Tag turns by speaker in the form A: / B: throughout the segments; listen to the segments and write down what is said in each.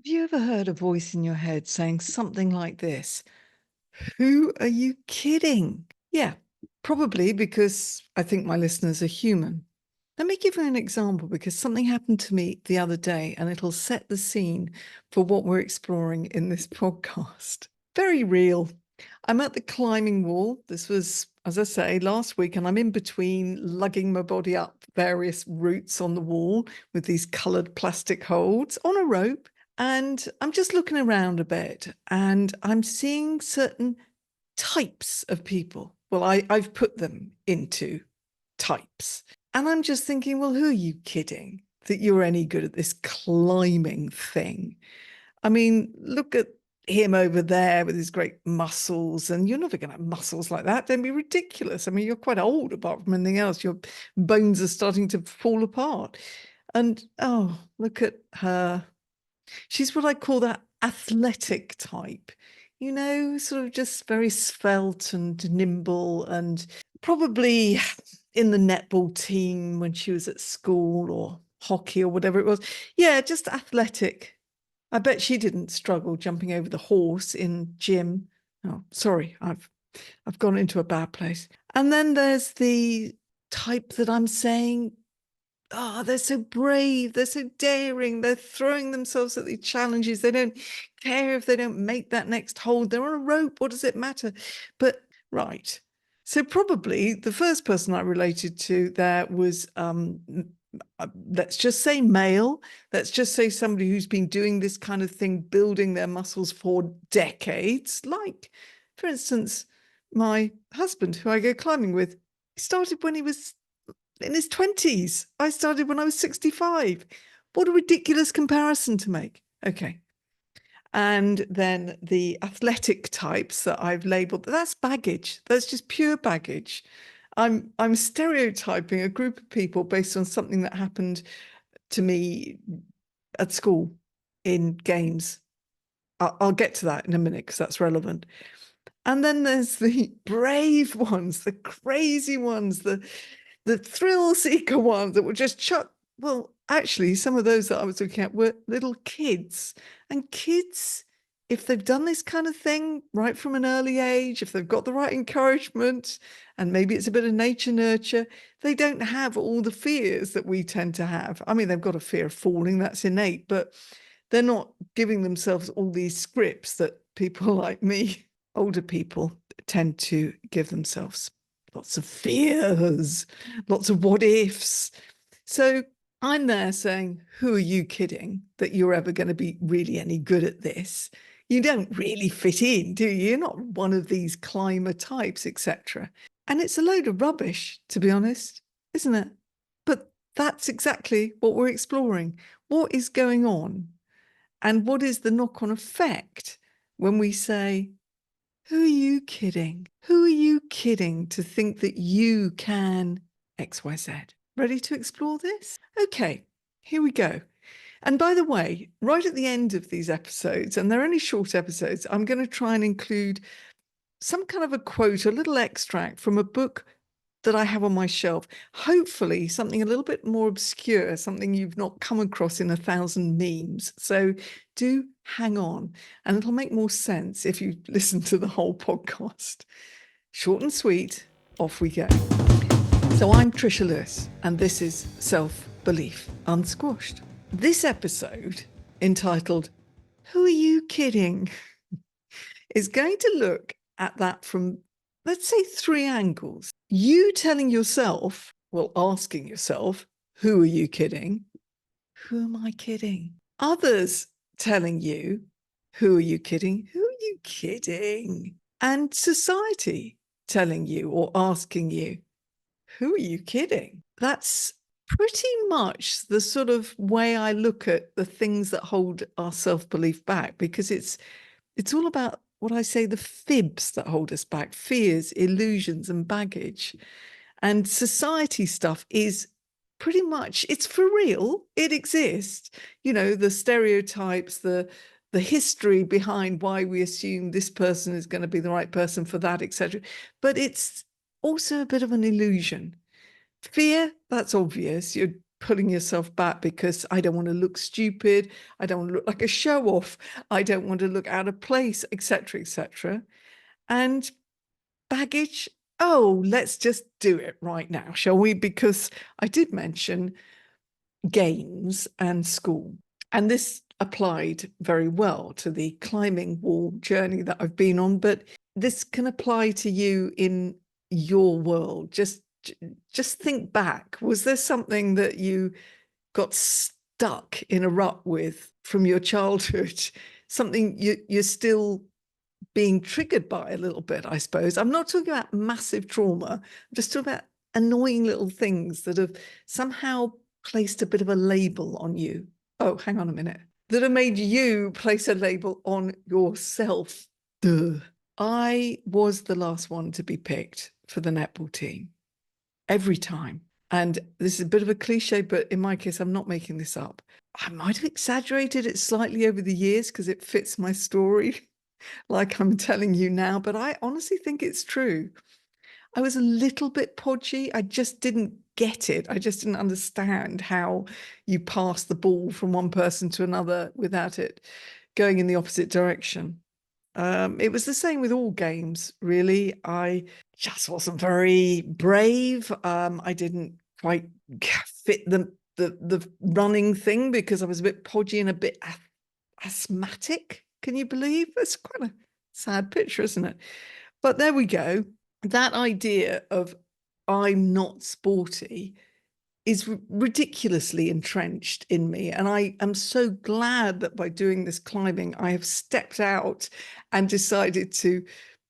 A: you ever heard a voice in your head saying something like this? Who are you kidding? Yeah, probably because I think my listeners are human. Let me give you an example because something happened to me the other day and it'll set the scene for what we're exploring in this podcast. Very real. I'm at the climbing wall. This was, as I say, last week, and I'm in between lugging my body up various routes on the wall with these coloured plastic holds on a rope. And I'm just looking around a bit and I'm seeing certain types of people. Well, I've put them into types. And I'm just thinking, well, who are you kidding that you're any good at this climbing thing? I mean, look at him over there with his great muscles, and you're never going to have muscles like that. Don't be ridiculous. I mean, you're quite old apart from anything else. Your bones are starting to fall apart. And oh, look at her. She's what I call that athletic type, sort of just very svelte and nimble, and probably in the netball team when she was at school, or hockey or whatever it was. Yeah, just athletic. I bet she didn't struggle jumping over the horse in gym. Oh, sorry, I've gone into a bad place. And then there's the type that I'm saying, oh, they're so brave, they're so daring, they're throwing themselves at the challenges. They don't care if they don't make that next hold. They're on a rope. What does it matter? But right. So probably the first person I related to there was, let's just say male. Let's just say somebody who's been doing this kind of thing, building their muscles for decades. Like, for instance, my husband, who I go climbing with, started when he was in his 20s. I started when I was 65. What a ridiculous comparison to make. Okay. And then the athletic types that I've labeled, that's baggage. That's just pure baggage. I'm stereotyping a group of people based on something that happened to me at school in games. I'll get to that in a minute because that's relevant. And then there's the brave ones, the crazy ones, the thrill seeker ones that were just chuck. Well, actually, some of those that I was looking at were little kids. And kids, if they've done this kind of thing right from an early age, if they've got the right encouragement, and maybe it's a bit of nature nurture, they don't have all the fears that we tend to have. I mean, they've got a fear of falling, that's innate, but they're not giving themselves all these scripts that people like me, older people, tend to give themselves. Lots of fears, lots of what ifs. So I'm there saying, who are you kidding that you're ever going to be really any good at this? You don't really fit in, do you? You're not one of these climber types, etc. And it's a load of rubbish, to be honest, isn't it? But that's exactly what we're exploring. What is going on? And what is the knock-on effect when we say, who are you kidding? Who are you kidding to think that you can XYZ? Ready to explore this? Okay, here we go. And by the way, right at the end of these episodes, and they're only short episodes, I'm going to try and include some kind of a quote, a little extract from a book that I have on my shelf. Hopefully something a little bit more obscure, something you've not come across in 1,000 memes. So do hang on, and it'll make more sense if you listen to the whole podcast. Short and sweet, off we go. So I'm Trisha Lewis, and this is Self-Belief Unsquashed. This episode, entitled, Who Are You Kidding?, is going to look at that from, let's say, 3 angles. You telling yourself, well, asking yourself, who are you kidding? Who am I kidding? Others telling you, who are you kidding? Who are you kidding? And society telling you or asking you, who are you kidding? That's pretty much the sort of way I look at the things that hold our self-belief back, because it's all about what I say, the FIBs that hold us back: fears, illusions, and baggage. And society stuff is pretty much, it's for real. It exists. The stereotypes, the history behind why we assume this person is going to be the right person for that, etc. But it's also a bit of an illusion. Fear, that's obvious. You're pulling yourself back because I don't want to look stupid. I don't want to look like a show off. I don't want to look out of place, etc., etc. And baggage, oh, let's just do it right now, shall we? Because I did mention games and school. And this applied very well to the climbing wall journey that I've been on, but this can apply to you in your world. Just think back. Was there something that you got stuck in a rut with from your childhood? Something you're still being triggered by a little bit, I suppose. I'm not talking about massive trauma. I'm just talking about annoying little things that have somehow placed a bit of a label on you. Oh, hang on a minute. That have made you place a label on yourself. Duh. I was the last one to be picked for the netball team every time. And this is a bit of a cliche, but in my case, I'm not making this up. I might have exaggerated it slightly over the years because it fits my story, like I'm telling you now, but I honestly think it's true. I was a little bit podgy. I just didn't get it. I just didn't understand how you pass the ball from one person to another without it going in the opposite direction. It was the same with all games, really. I just wasn't very brave. I didn't quite fit the running thing because I was a bit podgy and a bit asthmatic. Can you believe? That's quite a sad picture, isn't it? But there we go. That idea of I'm not sporty is ridiculously entrenched in me. And I am so glad that by doing this climbing, I have stepped out and decided to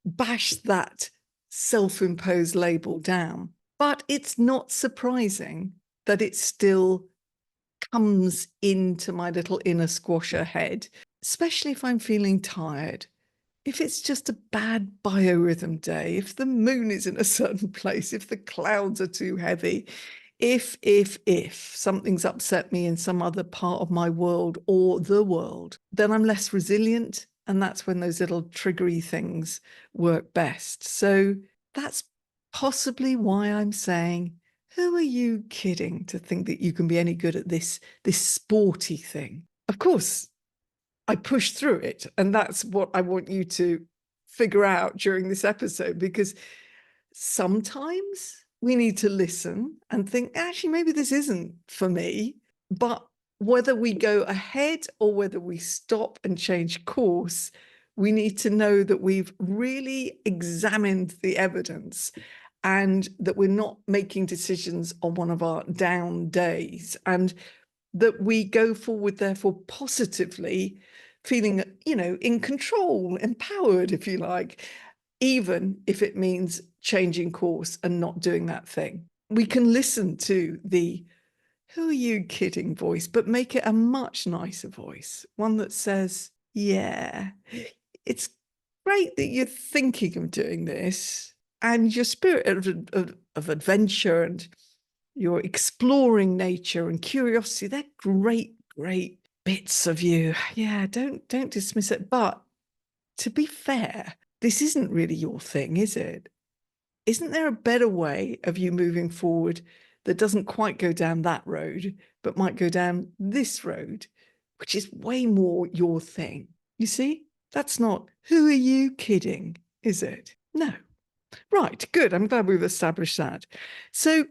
A: bash that self-imposed label down. But it's not surprising that it still comes into my little inner squasher head, especially if I'm feeling tired. If it's just a bad biorhythm day, if the moon is in a certain place, if the clouds are too heavy, if something's upset me in some other part of my world or the world, then I'm less resilient. And that's when those little triggery things work best. So that's possibly why I'm saying, who are you kidding to think that you can be any good at this sporty thing? Of course, I pushed through it. And that's what I want you to figure out during this episode, because sometimes we need to listen and think, actually, maybe this isn't for me. But whether we go ahead or whether we stop and change course, we need to know that we've really examined the evidence and that we're not making decisions on one of our down days, and that we go forward, therefore, positively, feeling, in control, empowered, if you like, even if it means changing course and not doing that thing. We can listen to the "who are you kidding" voice, but make it a much nicer voice, one that says, yeah, it's great that you're thinking of doing this, and your spirit of adventure and your exploring nature and curiosity, they're great bits of you. Yeah, don't dismiss it. But to be fair, this isn't really your thing, is it? Isn't there a better way of you moving forward that doesn't quite go down that road, but might go down this road, which is way more your thing? You see, that's not "who are you kidding," is it? No. Right, good. I'm glad we've established that. So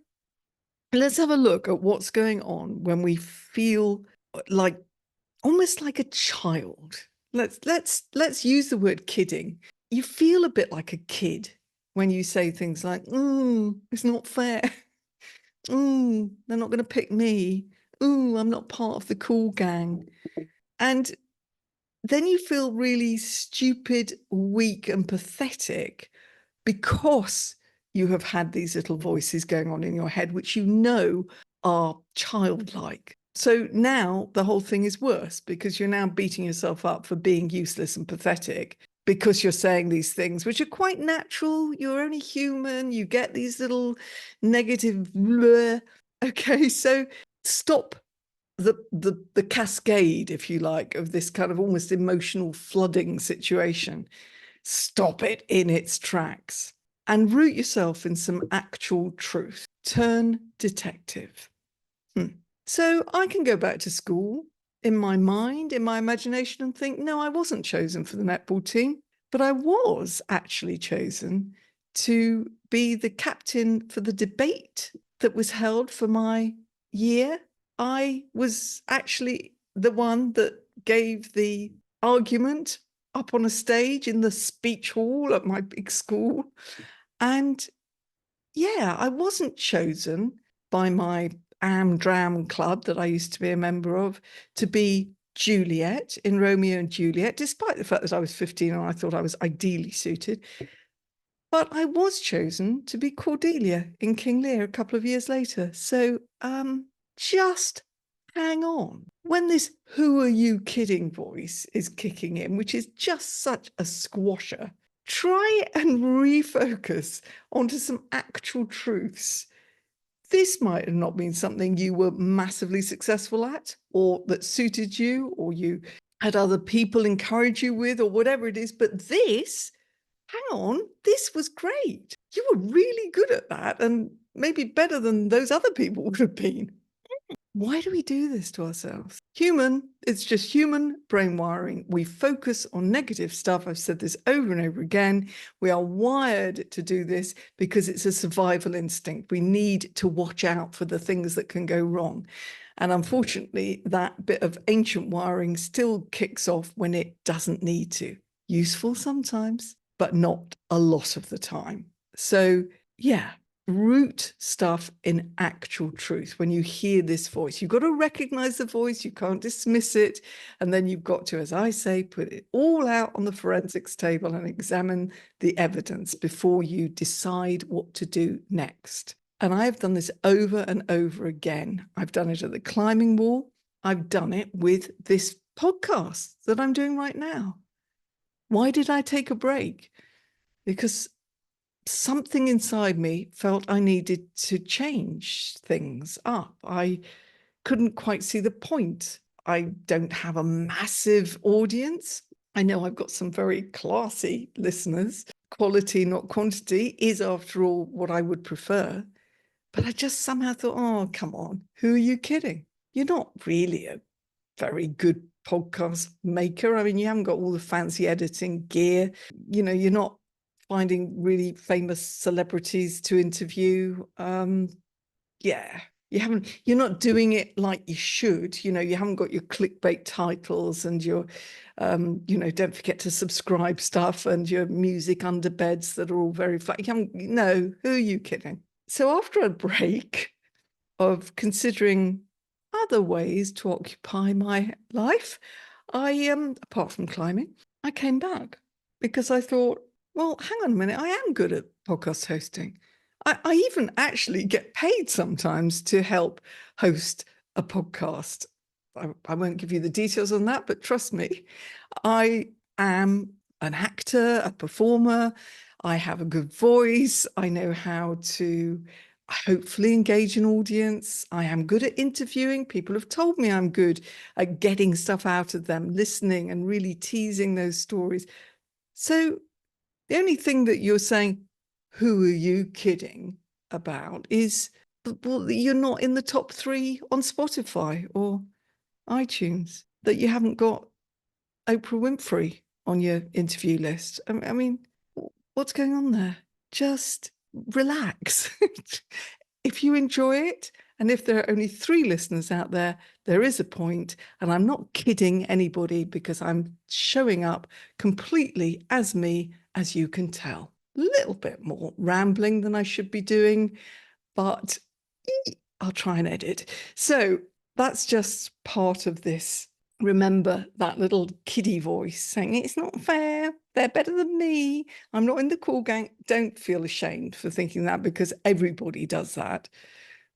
A: let's have a look at what's going on when we feel like almost like a child. Let's use the word kidding. You feel a bit like a kid when you say things like, it's not fair. They're not going to pick me. I'm not part of the cool gang. And then you feel really stupid, weak, and pathetic because you have had these little voices going on in your head, which you know are childlike. So now the whole thing is worse because you're now beating yourself up for being useless and pathetic because you're saying these things, which are quite natural. You're only human. You get these little negative bleh. Okay, so stop the cascade, if you like, of this kind of almost emotional flooding situation. Stop it in its tracks and root yourself in some actual truth. Turn detective. So I can go back to school in my mind, in my imagination, and think, no, I wasn't chosen for the netball team, but I was actually chosen to be the captain for the debate that was held for my year. I was actually the one that gave the argument up on a stage in the speech hall at my big school. And yeah, I wasn't chosen by my Dram club that I used to be a member of to be Juliet in Romeo and Juliet, despite the fact that I was 15 and I thought I was ideally suited. But I was chosen to be Cordelia in King Lear a couple of years later. So just hang on. When this "who are you kidding" voice is kicking in, which is just such a squasher, try and refocus onto some actual truths. This might have not been something you were massively successful at, or that suited you, or you had other people encourage you with, or whatever it is. But this, hang on, this was great. You were really good at that, and maybe better than those other people would have been. Why do we do this to ourselves? It's just human brain wiring. We focus on negative stuff. I've said this over and over again. We are wired to do this because it's a survival instinct. We need to watch out for the things that can go wrong. And unfortunately, that bit of ancient wiring still kicks off when it doesn't need to. Useful sometimes, but not a lot of the time. So yeah, root stuff in actual truth. When you hear this voice, you've got to recognize the voice, you can't dismiss it, and then you've got to, as I say, put it all out on the forensics table and examine the evidence before you decide what to do next. And I've done this over and over again. I've done it at the climbing wall. I've done it with this podcast that I'm doing right now. Why did I take a break? Because something inside me felt I needed to change things up. I couldn't quite see the point. I don't have a massive audience. I know I've got some very classy listeners. Quality, not quantity, is, after all, what I would prefer. But I just somehow thought, oh, come on, who are you kidding? You're not really a very good podcast maker. I mean, you haven't got all the fancy editing gear. You're not finding really famous celebrities to interview. Yeah, you're not doing it like you should. You haven't got your clickbait titles and your, don't forget to subscribe stuff and your music under beds that are all very flat. No, who are you kidding? So after a break of considering other ways to occupy my life, I, apart from climbing, I came back because I thought, well, hang on a minute, I am good at podcast hosting. I even actually get paid sometimes to help host a podcast. I won't give you the details on that, but trust me, I am an actor, a performer. I have a good voice. I know how to hopefully engage an audience. I am good at interviewing. People have told me I'm good at getting stuff out of them, listening and really teasing those stories. So the only thing that you're saying, who are you kidding about, is, well, you're not in the top 3 on Spotify or iTunes, that you haven't got Oprah Winfrey on your interview list. I mean, what's going on there? Just relax. If you enjoy it, and if there are only 3 listeners out there, there is a point, and I'm not kidding anybody because I'm showing up completely as me, as you can tell. A little bit more rambling than I should be doing, but I'll try and edit. So that's just part of this. Remember that little kiddie voice saying, it's not fair, they're better than me, I'm not in the cool gang. Don't feel ashamed for thinking that, because everybody does that.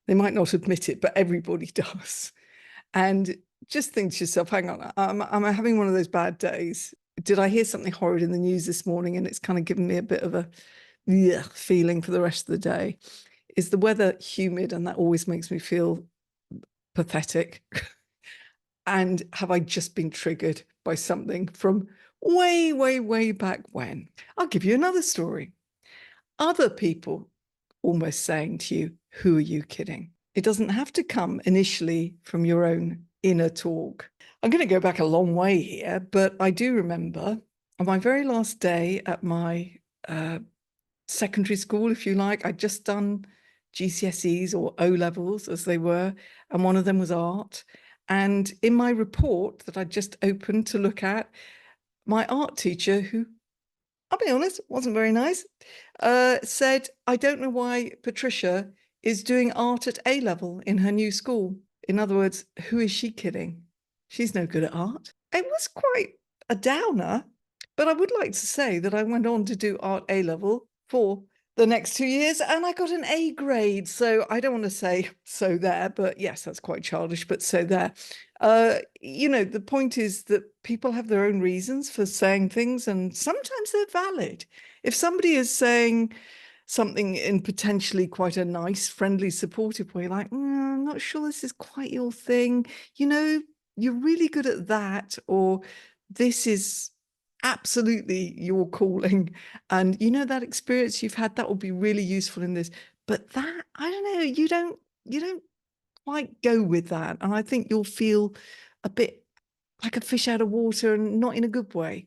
A: They might not admit it, but everybody does. And just think to yourself, hang on, I'm having one of those bad days. Did I hear something horrid in the news this morning and it's kind of given me a bit of a feeling for the rest of the day? Is the weather humid, and that always makes me feel pathetic? And have I just been triggered by something from way, way, way back when? I'll give you another story. Other people almost saying to you, who are you kidding? It doesn't have to come initially from your own inner talk. I'm going to go back a long way here, but I do remember on my very last day at my secondary school, if you like, I'd just done GCSEs or O levels as they were, and one of them was art. And in my report that I'd just opened to look at, my art teacher, who, I'll be honest, wasn't very nice, said, I don't know why Patricia is doing art at A level in her new school. In other words, who is she kidding? She's no good at art. It was quite a downer, but I would like to say that I went on to do art A level for the next 2 years and I got an A grade. So I don't want to say so there, but yes, that's quite childish, but so there. The point is that people have their own reasons for saying things and sometimes they're valid. If somebody is saying something in potentially quite a nice, friendly, supportive way, like, I'm not sure this is quite your thing, you're really good at that, or this is absolutely your calling, and that experience you've had, that will be really useful in this. But that, I don't know, you don't quite go with that, and I think you'll feel a bit like a fish out of water, and not in a good way.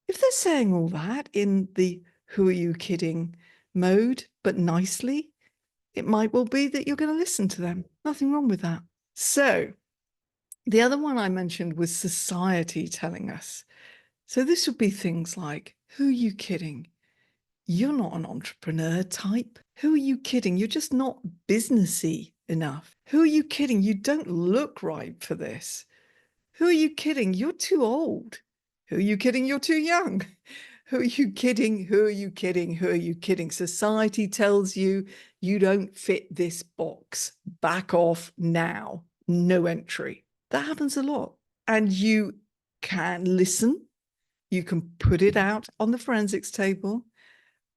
A: If they're saying all that in the who are you kidding mode, but nicely, it might well be that you're going to listen to them. Nothing wrong with that. So the other one I mentioned was society telling us. So this would be things like, who are you kidding? You're not an entrepreneur type. Who are you kidding? You're just not businessy enough. Who are you kidding? You don't look right for this. Who are you kidding? You're too old. Who are you kidding? You're too young. Who are you kidding? Who are you kidding? Who are you kidding? Society tells you you don't fit this box. Back off now. No entry. That happens a lot. And you can listen. You can put it out on the forensics table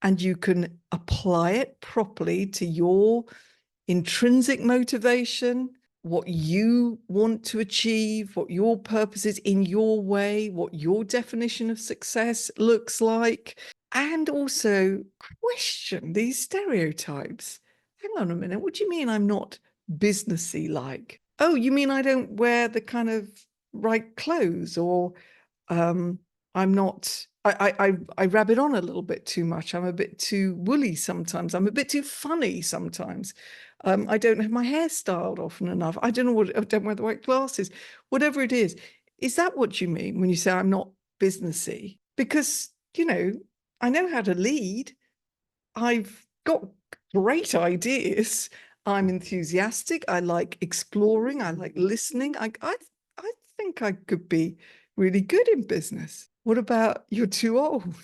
A: and you can apply it properly to your intrinsic motivation, what you want to achieve, what your purpose is in your way, what your definition of success looks like, and also question these stereotypes. Hang on a minute, what do you mean I'm not businessy like? Oh, you mean I don't wear the kind of right clothes, or I'm not, I rabbit on a little bit too much. I'm a bit too woolly sometimes. I'm a bit too funny sometimes. I don't have my hair styled often enough. I don't wear the right glasses. Whatever it is that what you mean when you say I'm not businessy? Because, I know how to lead. I've got great ideas. I'm enthusiastic. I like exploring. I like listening. I think I could be really good in business. What about you're too old?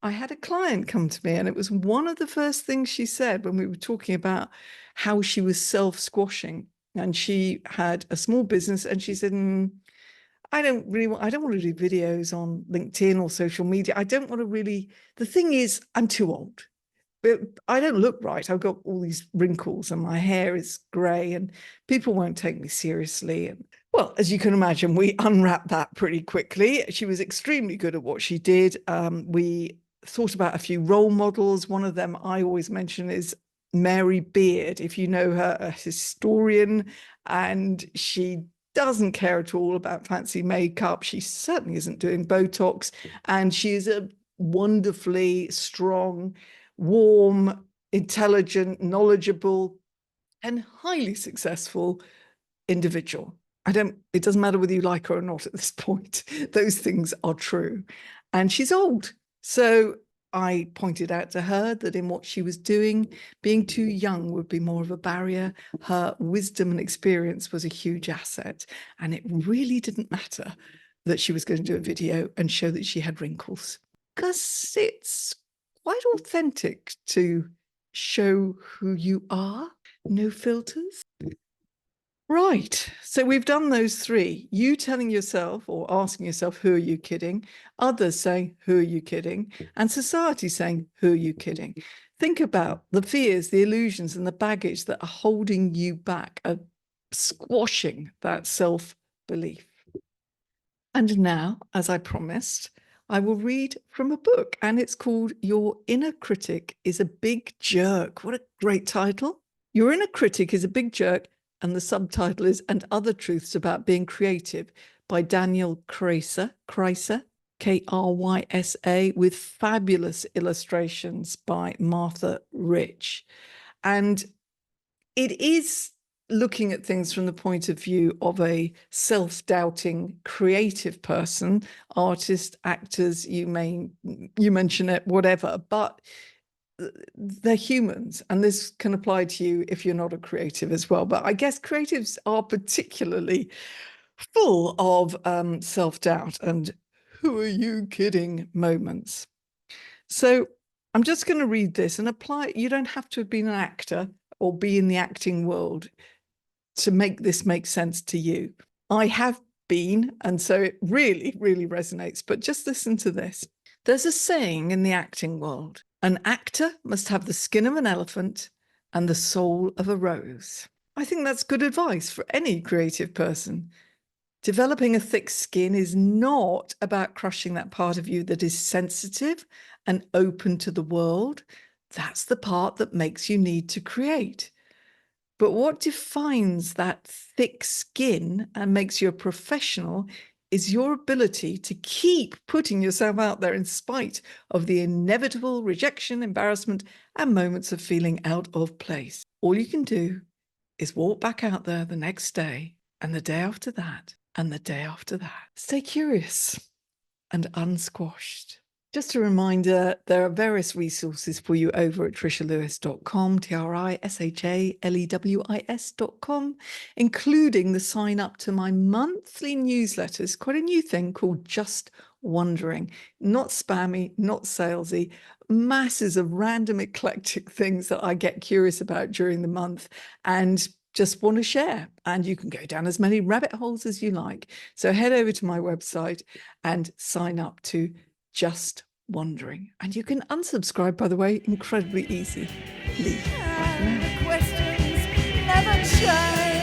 A: I had a client come to me, and it was one of the first things she said when we were talking about how she was self-squashing. And she had a small business, and she said, I don't want to do videos on LinkedIn or social media. I don't want to really, the thing is, I'm too old. But I don't look right. I've got all these wrinkles and my hair is grey and people won't take me seriously. And well, as you can imagine, we unwrapped that pretty quickly. She was extremely good at what she did. We thought about a few role models. One of them I always mention is Mary Beard, if you know her, a historian, and she doesn't care at all about fancy makeup. She certainly isn't doing Botox, and she is a wonderfully strong, warm, intelligent, knowledgeable, and highly successful individual. It doesn't matter whether you like her or not at this point. Those things are true. And she's old. So I pointed out to her that in what she was doing, being too young would be more of a barrier. Her wisdom and experience was a huge asset. And it really didn't matter that she was going to do a video and show that she had wrinkles, because it's quite authentic to show who you are. No filters. Right. So we've done those three. You telling yourself or asking yourself, who are you kidding? Others saying, who are you kidding? And society saying, who are you kidding? Think about the fears, the illusions, and the baggage that are holding you back, are squashing that self-belief. And now, as I promised, I will read from a book, and it's called Your Inner Critic is a Big Jerk. What a great title. Your Inner Critic is a Big Jerk, and the subtitle is And Other Truths About Being Creative by Danielle Krysa, Krysa, with fabulous illustrations by Martha Rich. And it is looking at things from the point of view of a self-doubting creative person, artist, actors, you mention it, whatever, but they're humans, and this can apply to you if you're not a creative as well. But I guess creatives are particularly full of self-doubt and who are you kidding moments. So I'm just going to read this and apply it. You don't have to have been an actor or be in the acting world to make this make sense to you. I have been, and so it really, really resonates. But just listen to this. There's a saying in the acting world: an actor must have the skin of an elephant and the soul of a rose. I think that's good advice for any creative person. Developing a thick skin is not about crushing that part of you that is sensitive and open to the world. That's the part that makes you need to create. But what defines that thick skin and makes you a professional is your ability to keep putting yourself out there in spite of the inevitable rejection, embarrassment, and moments of feeling out of place. All you can do is walk back out there the next day, and the day after that, and the day after that. Stay curious and unsquashed. Just a reminder, there are various resources for you over at trishalewis.com, TRISHALEWIS.com, including the sign up to my monthly newsletters, quite a new thing called Just Wondering. Not spammy, not salesy, masses of random eclectic things that I get curious about during the month and just want to share. And you can go down as many rabbit holes as you like. So head over to my website and sign up to Just Wondering. And you can unsubscribe, by the way, incredibly easy. Leave.
B: And the questions never change.